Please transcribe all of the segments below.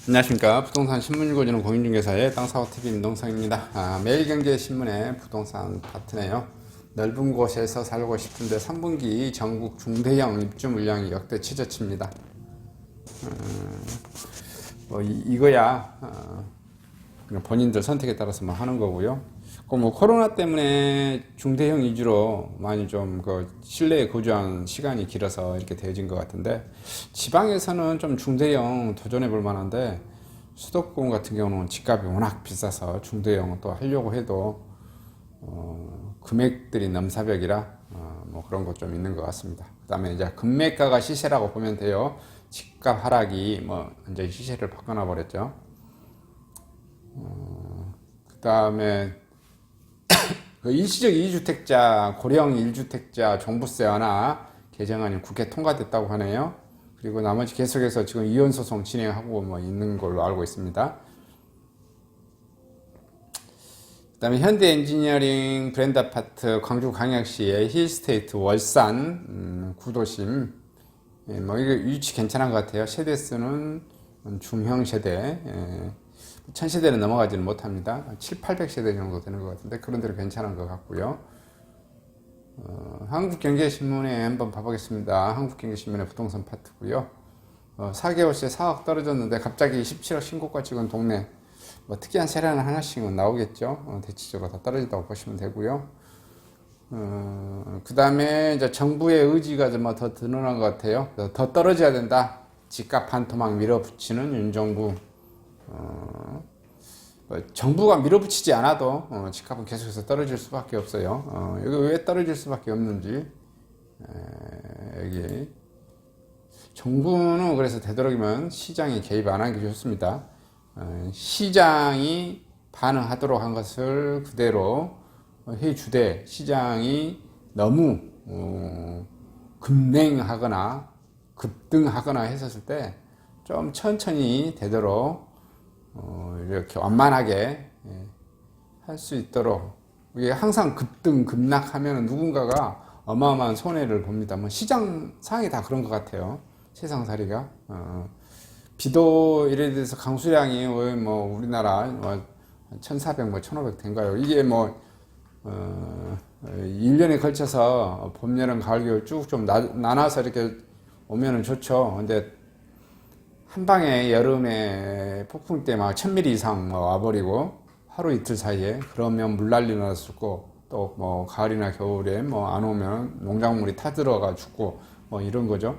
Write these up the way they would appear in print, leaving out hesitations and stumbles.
안녕하십니까. 부동산 신문 읽어주는 공인중개사의 땅사고TV 임동성입니다. 매일경제신문의 부동산 파트네요. 넓은 곳에서 살고 싶은데 3분기 전국 중대형 입주 물량이 역대 최저치입니다. 이거야 그냥 본인들 선택에 따라서 하는 거고요. 코로나 때문에 중대형 위주로 많이 좀 실내에 거주한 시간이 길어서 이렇게 되어진 것 같은데, 지방에서는 좀 중대형 도전해 볼 만한데, 수도권 같은 경우는 집값이 워낙 비싸서 중대형 또 하려고 해도 금액들이 넘사벽이라 그런 것 좀 있는 것 같습니다. 그 다음에 이제 금매가가 시세라고 보면 돼요. 집값 하락이 이제 시세를 바꿔놔 버렸죠. 그 다음에 일시적 2주택자, 고령 1주택자 종부세 완화 개정안이 국회 통과됐다고 하네요. 그리고 나머지 계속해서 지금 이혼 소송 진행하고 있는 걸로 알고 있습니다. 그 다음에 현대 엔지니어링 브랜드 아파트 광주광역시의 힐스테이트 월산 구도심, 이게 위치 괜찮은 것 같아요. 세대수는 중형 세대, 1000세대는 넘어가지는 못합니다. 700~800세대 정도 되는 것 같은데 그런 데로 괜찮은 것 같고요. 한국경제신문에 한번 봐보겠습니다. 한국경제신문의 부동산 파트고요. 4개월째 4억 떨어졌는데 갑자기 17억 신고가 찍은 동네, 특이한 세례는 하나씩은 나오겠죠. 대체적으로 다 떨어진다고 보시면 되고요. 그 다음에 이제 정부의 의지가 좀 더 드러난 것 같아요. 더 떨어져야 된다. 집값 한 토막 밀어붙이는 윤정부. 정부가 밀어붙이지 않아도 집값은 계속해서 떨어질 수밖에 없어요. 여기 왜 떨어질 수밖에 없는지, 여기 정부는 그래서 되도록이면 시장에 개입 안 하는 게 좋습니다. 시장이 반응하도록 한 것을 그대로 해주되, 시장이 너무 급냉하거나 급등하거나 했었을 때 좀 천천히 되도록 이렇게 완만하게 할 수 있도록. 이게 항상 급등 급락하면 누군가가 어마어마한 손해를 봅니다. 시장 상황이 다 그런 것 같아요. 세상살이가. 비도 이래 돼서 강수량이 우리나라 1400, 1500 된가요? 이게 1년에 걸쳐서 봄, 여름, 가을, 겨울 쭉 좀 나눠서 이렇게 오면은 좋죠. 근데 한 방에 여름에 폭풍 때 1000mm 이상 와버리고 하루 이틀 사이에, 그러면 물난리 났을 거고, 또 가을이나 겨울에 안 오면 농작물이 타들어가 죽고 이런 거죠.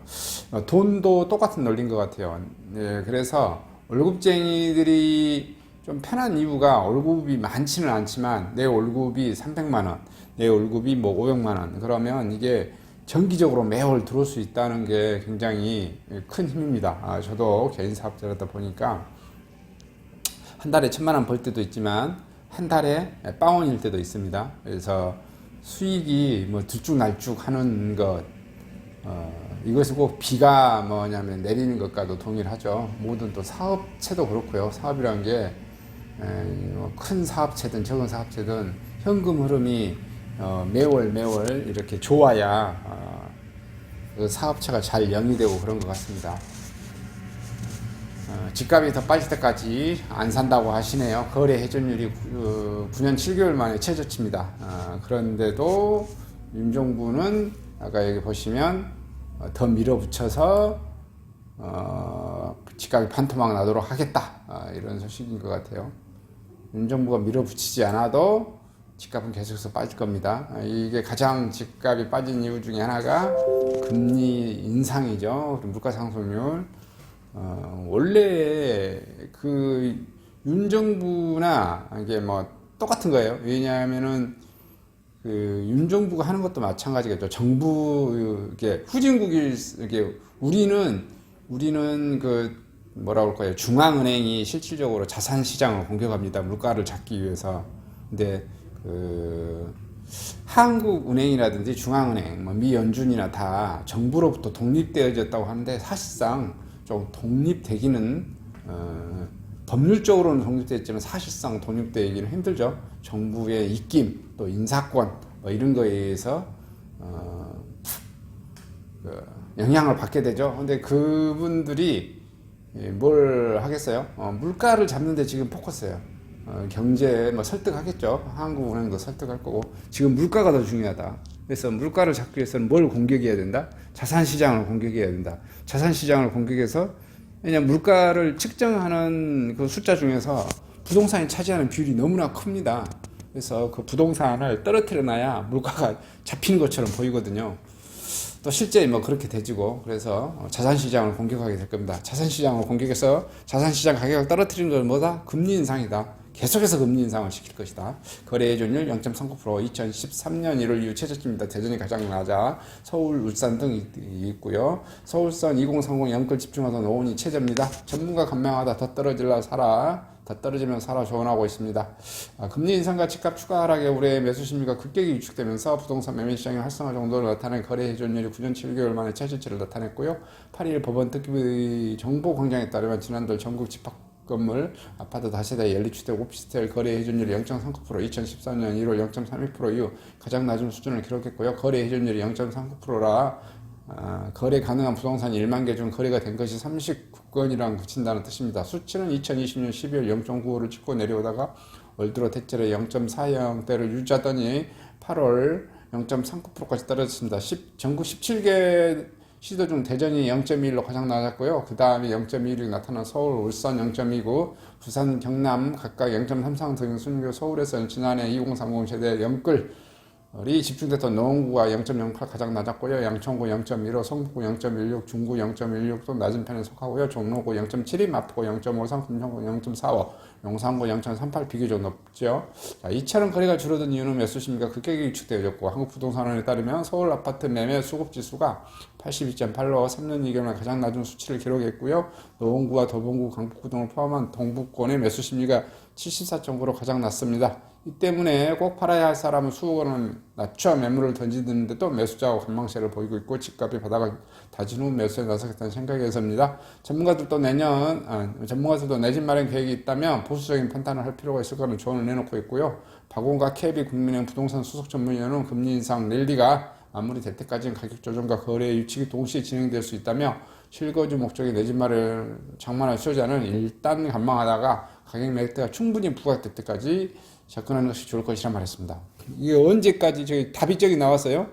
돈도 똑같은 논리인 것 같아요. 그래서 월급쟁이들이 좀 편한 이유가, 월급이 많지는 않지만 내 월급이 300만 원, 내 월급이 500만 원, 그러면 이게 정기적으로 매월 들어올 수 있다는 게 굉장히 큰 힘입니다. 저도 개인 사업자라다 보니까 한 달에 1000만 원 벌 때도 있지만 한 달에 빵원일 때도 있습니다. 그래서 수익이 들쭉날쭉 하는 것, 이것이 꼭 비가 내리는 것과도 동일하죠. 모든 또 사업체도 그렇고요. 사업이라는 게 큰 사업체든 적은 사업체든 현금 흐름이 매월 이렇게 좋아야 그 사업체가 잘 영위되고 그런 것 같습니다. 집값이 더 빠질 때까지 안 산다고 하시네요. 거래 회전율이 9년 7개월 만에 최저치입니다. 그런데도 윤정부는 아까 여기 보시면 더 밀어붙여서 집값이 반토막 나도록 하겠다, 이런 소식인 것 같아요. 윤정부가 밀어붙이지 않아도 집값은 계속해서 빠질 겁니다. 이게 가장 집값이 빠진 이유 중에 하나가 금리 인상이죠. 물가 상승률. 원래 그 윤정부나 이게 똑같은 거예요. 왜냐하면은 그 윤정부가 하는 것도 마찬가지겠죠. 정부, 이게 후진국일, 이게 우리는 그 뭐라 그럴까요? 중앙은행이 실질적으로 자산 시장을 공격합니다. 물가를 잡기 위해서. 근데 그 한국은행이라든지 중앙은행, 미연준이나 다 정부로부터 독립되어졌다고 하는데, 사실상 좀 독립되기는 법률적으로는 독립되었지만 사실상 독립되기는 힘들죠. 정부의 입김, 또 인사권 이런 거에 의해서 영향을 받게 되죠. 근데 그분들이 뭘 뭘 하겠어요? 물가를 잡는데 지금 포커스예요. 경제 뭐 설득하겠죠. 한국은행도 설득할 거고. 지금 물가가 더 중요하다. 그래서 물가를 잡기 위해서는 뭘 공격해야 된다? 자산시장을 공격해야 된다. 자산시장을 공격해서 왜냐면 물가를 측정하는 그 숫자 중에서 부동산이 차지하는 비율이 너무나 큽니다. 그래서 그 부동산을 떨어뜨려 놔야 물가가 잡히는 것처럼 보이거든요. 또 실제 뭐 그렇게 되지고 그래서 자산시장을 공격하게 될 겁니다. 자산시장을 공격해서 자산시장 가격을 떨어뜨리는 건 뭐다? 금리 인상이다. 계속해서 금리 인상을 시킬 것이다. 거래해준율 0.39% 2013년 1월 이후 최저치입니다. 대전이 가장 낮아 서울, 울산 등이 있고요. 서울선 2030 영끌 집중하던 오온이 최저입니다. 전문가 간명하다 더 떨어질라 사라. 더 떨어지면 사라 조언하고 있습니다. 금리 인상과 집값 추가 하락에 우리의 매수 심리가 급격히 위축되면서 부동산 매매 시장의 활성화 정도를 나타낸 거래 회전율이 9년 7개월 만에 최저치를 나타냈고요. 8일 법원 특집의 정보광장에 따르면 지난달 전국 집합 건물, 아파트 다세대, 연립주택, 오피스텔 거래 회전율이 0.39%, 2014년 1월 0.32% 이후 가장 낮은 수준을 기록했고요. 거래 회전율이 0.39%라 거래 가능한 부동산이 1만 개 중 거래가 된 것이 39건이랑 그친다는 뜻입니다. 수치는 2020년 12월 0.95를 찍고 내려오다가 올 들어 대체로 0.40대를 유지하더니 8월 0.39%까지 떨어졌습니다. 전국 17개 시도 중 대전이 0.21로 가장 낮았고요. 그 다음에 0.16 나타난 서울, 울산 0.29, 부산, 경남 각각 0.33 등 순위고 서울에서는 지난해 2030 세대 영끌이 집중됐던 노원구가 0.08 가장 낮았고요. 양천구 0.15, 성북구 0.16, 중구 0.16도 낮은 편에 속하고요. 종로구 0.72, 마포구 0.53, 금천구 0.45, 용산구 0.38 비교적 높죠. 자, 이처럼 거래가 줄어든 이유는 매수 심리가 급격히 위축되어졌고 한국부동산원에 따르면 서울 아파트 매매 수급 지수가 82.8로 3년 2개월 가장 낮은 수치를 기록했고요. 노원구와 도봉구, 강북구 등을 포함한 동북권의 매수 심리가 74.9로 가장 낮습니다. 이 때문에 꼭 팔아야 할 사람은 수억 원을 낮춰 매물을 던지는데도 매수자가 관망세를 보이고 있고 집값이 바닥을 다진 후 매수에 나서겠다는 생각에서입니다. 전문가들도 내 집 마련 계획이 있다면 보수적인 판단을 할 필요가 있을 거는 조언을 내놓고 있고요. 박원과 KB 국민은행 부동산 수석 전문위원은 금리 인상 랠리가 아무리 될 때까지는 가격 조정과 거래 유치기 동시에 진행될 수 있다며 실거주 목적의 내 집 마련 장만할 수요자는 일단 관망하다가 가격 매력대가 충분히 부각될 때까지 접근하는 것이 좋을 것이라 말했습니다. 이게 언제까지 답이 나왔어요?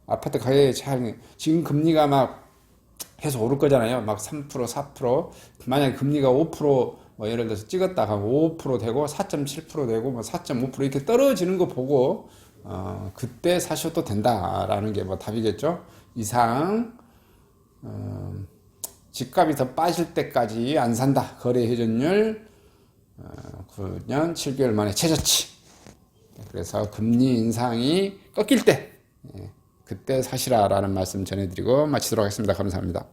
아파트 가격이 지금 금리가 막 계속 오를 거잖아요. 막 3%, 4%. 만약에 금리가 5%, 뭐 예를 들어서 찍었다가 5% 되고 4.7% 되고 뭐 4.5% 이렇게 떨어지는 거 보고 그때 사셔도 된다라는 게 뭐 답이겠죠. 이상 집값이 더 빠질 때까지 안 산다. 거래 회전율 9년 7개월 만에 최저치. 그래서 금리 인상이 꺾일 때 그때 사시라라는 말씀 전해드리고 마치도록 하겠습니다. 감사합니다.